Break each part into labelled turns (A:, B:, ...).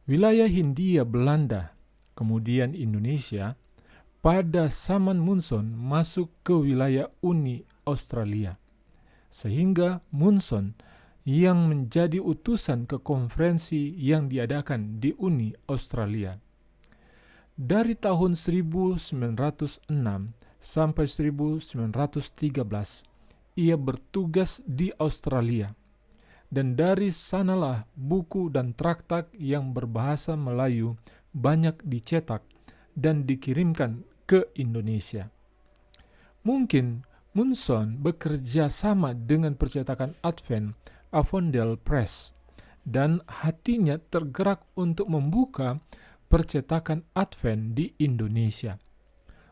A: Wilayah Hindia Belanda, kemudian Indonesia, pada zaman Munson masuk ke wilayah Uni Australia. Sehingga Munson yang menjadi utusan ke konferensi yang diadakan di Uni Australia. Dari tahun 1906 sampai 1913, ia bertugas di Australia. Dan dari sanalah buku dan traktat yang berbahasa Melayu banyak dicetak dan dikirimkan ke Indonesia. Mungkin Munson bekerja sama dengan percetakan Advent Avondale Press, dan hatinya tergerak untuk membuka percetakan Advent di Indonesia.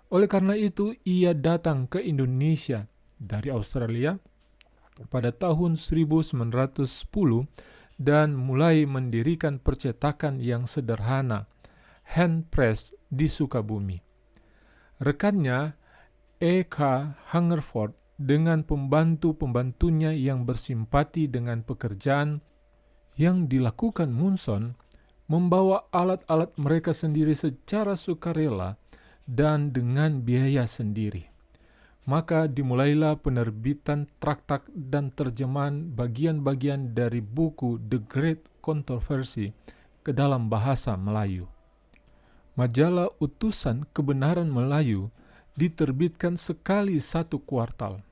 A: Oleh karena itu, ia datang ke Indonesia dari Australia pada tahun 1910 dan mulai mendirikan percetakan yang sederhana, hand press di Sukabumi. Rekannya, E.K. Hungerford, dengan pembantu-pembantunya yang bersimpati dengan pekerjaan yang dilakukan Munson, membawa alat-alat mereka sendiri secara sukarela dan dengan biaya sendiri. Maka dimulailah penerbitan traktat dan terjemahan bagian-bagian dari buku The Great Controversy ke dalam bahasa Melayu. Majalah Utusan Kebenaran Melayu diterbitkan sekali 1 kuartal.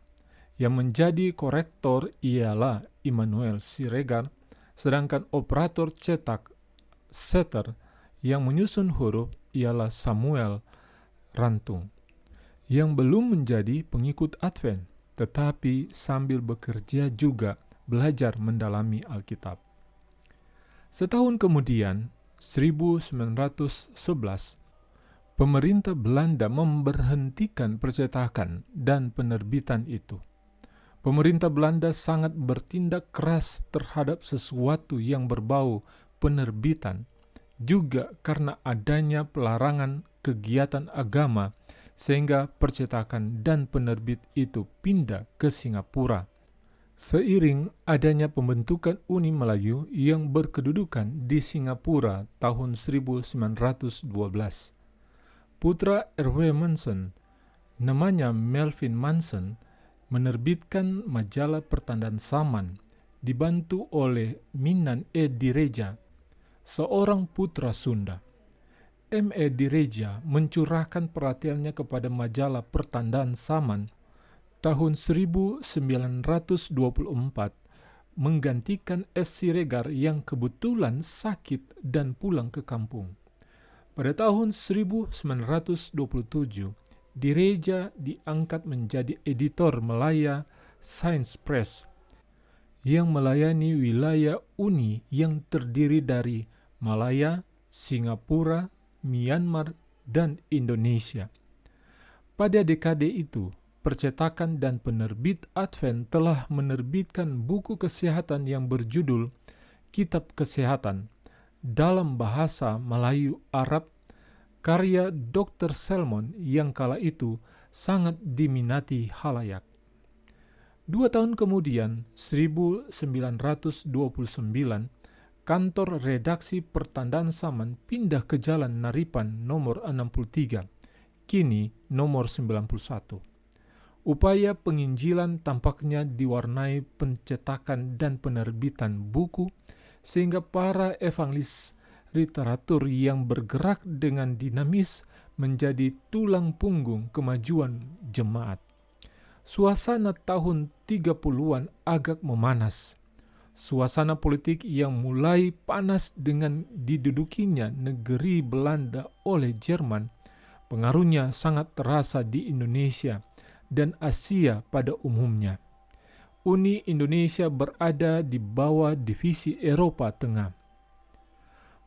A: Yang menjadi korektor ialah Immanuel Siregar, sedangkan operator cetak setter yang menyusun huruf ialah Samuel Rantung, yang belum menjadi pengikut Advent, tetapi sambil bekerja juga belajar mendalami Alkitab. Setahun kemudian, 1911, pemerintah Belanda memberhentikan percetakan dan penerbitan itu. Pemerintah Belanda sangat bertindak keras terhadap sesuatu yang berbau penerbitan, juga karena adanya pelarangan kegiatan agama, sehingga percetakan dan penerbit itu pindah ke Singapura. Seiring adanya pembentukan Uni Melayu yang berkedudukan di Singapura tahun 1912, putra R.W. Munson, namanya Melvin Munson, menerbitkan majalah Pertandaan Zaman, dibantu oleh Minan E. Direja, seorang putra Sunda. M.E. Direja mencurahkan perhatiannya kepada majalah Pertandaan Zaman tahun 1924, menggantikan S. Siregar yang kebetulan sakit dan pulang ke kampung. Pada tahun 1927, Direja diangkat menjadi editor Malaya Science Press yang melayani wilayah Uni yang terdiri dari Malaya, Singapura, Myanmar, dan Indonesia. Pada dekade itu, percetakan dan penerbit Advent telah menerbitkan buku kesehatan yang berjudul Kitab Kesehatan dalam bahasa Melayu Arab, karya Dr. Selmon yang kala itu sangat diminati halayak. 2 tahun kemudian, 1929, kantor redaksi Pertandaan Zaman pindah ke Jalan Naripan nomor 63, kini nomor 91. Upaya penginjilan tampaknya diwarnai pencetakan dan penerbitan buku, sehingga para evangelis literatur yang bergerak dengan dinamis menjadi tulang punggung kemajuan jemaat. Suasana tahun 30-an agak memanas. Suasana politik yang mulai panas dengan didudukinya negeri Belanda oleh Jerman, pengaruhnya sangat terasa di Indonesia dan Asia pada umumnya. Uni Indonesia berada di bawah divisi Eropa Tengah.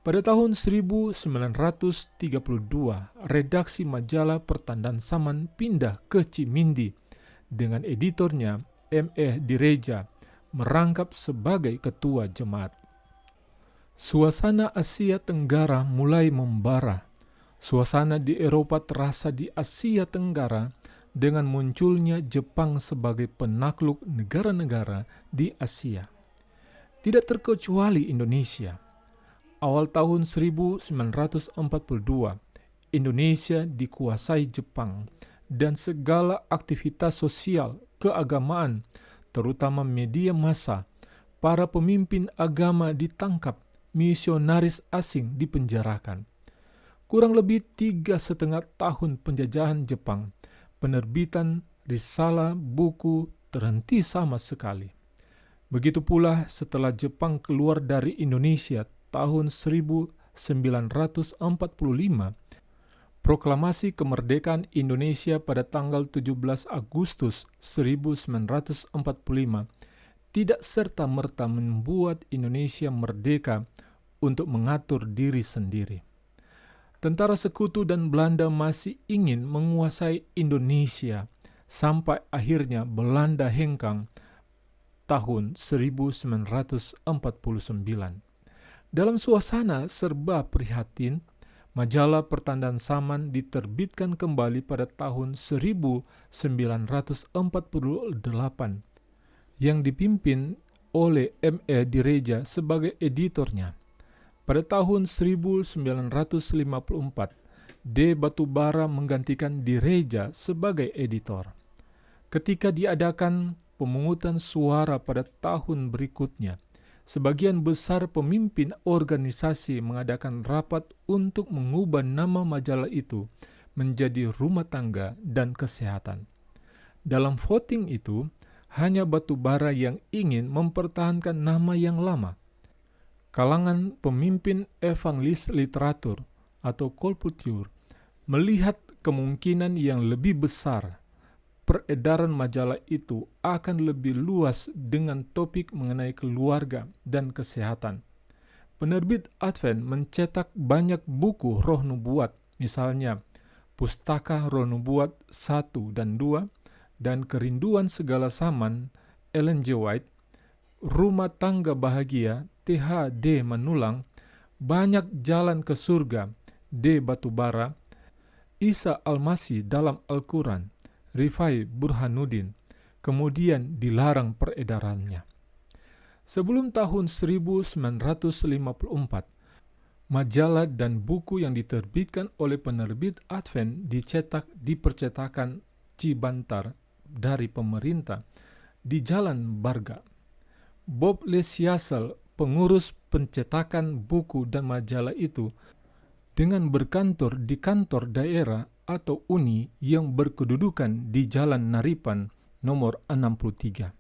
A: Pada tahun 1932, redaksi majalah Pertandaan Zaman pindah ke Cimindi dengan editornya M.E. Direja merangkap sebagai ketua jemaat. Suasana Asia Tenggara mulai membara. Suasana di Eropa terasa di Asia Tenggara dengan munculnya Jepang sebagai penakluk negara-negara di Asia. Tidak terkecuali Indonesia. Awal tahun 1942, Indonesia dikuasai Jepang dan segala aktivitas sosial, keagamaan, terutama media massa, para pemimpin agama ditangkap, misionaris asing dipenjarakan. Kurang lebih 3,5 tahun penjajahan Jepang, penerbitan risalah buku terhenti sama sekali. Begitu pula setelah Jepang keluar dari Indonesia tahun 1945, proklamasi kemerdekaan Indonesia pada tanggal 17 Agustus 1945 tidak serta-merta membuat Indonesia merdeka untuk mengatur diri sendiri. Tentara Sekutu dan Belanda masih ingin menguasai Indonesia sampai akhirnya Belanda hengkang tahun 1949. Dalam suasana serba prihatin, majalah Pertandaan Saman diterbitkan kembali pada tahun 1948 yang dipimpin oleh M.E. Direja sebagai editornya. Pada tahun 1954, D. Batubara menggantikan Direja sebagai editor. Ketika diadakan pemungutan suara pada tahun berikutnya, sebagian besar pemimpin organisasi mengadakan rapat untuk mengubah nama majalah itu menjadi Rumah Tangga dan Kesehatan. Dalam voting itu, hanya Batubara yang ingin mempertahankan nama yang lama. Kalangan pemimpin evangelis literatur atau Kolputiur melihat kemungkinan yang lebih besar peredaran majalah itu akan lebih luas dengan topik mengenai keluarga dan kesehatan. Penerbit Advent mencetak banyak buku roh nubuat, misalnya Pustaka Roh Nubuat 1 dan 2, dan Kerinduan Segala Zaman Ellen G. White, Rumah Tangga Bahagia T.H.D. Manulang, Banyak Jalan ke Surga D. Batubara, Isa Al-Masih dalam Al-Quran Rifai Burhanuddin, kemudian dilarang peredarannya. Sebelum tahun 1954, majalah dan buku yang diterbitkan oleh penerbit Advent dicetak di percetakan Cibantar dari pemerintah di Jalan Barga. Bob Lesiasel, pengurus pencetakan buku dan majalah itu, dengan berkantor di kantor daerah atau UNI yang berkedudukan di Jalan Naripan nomor 63.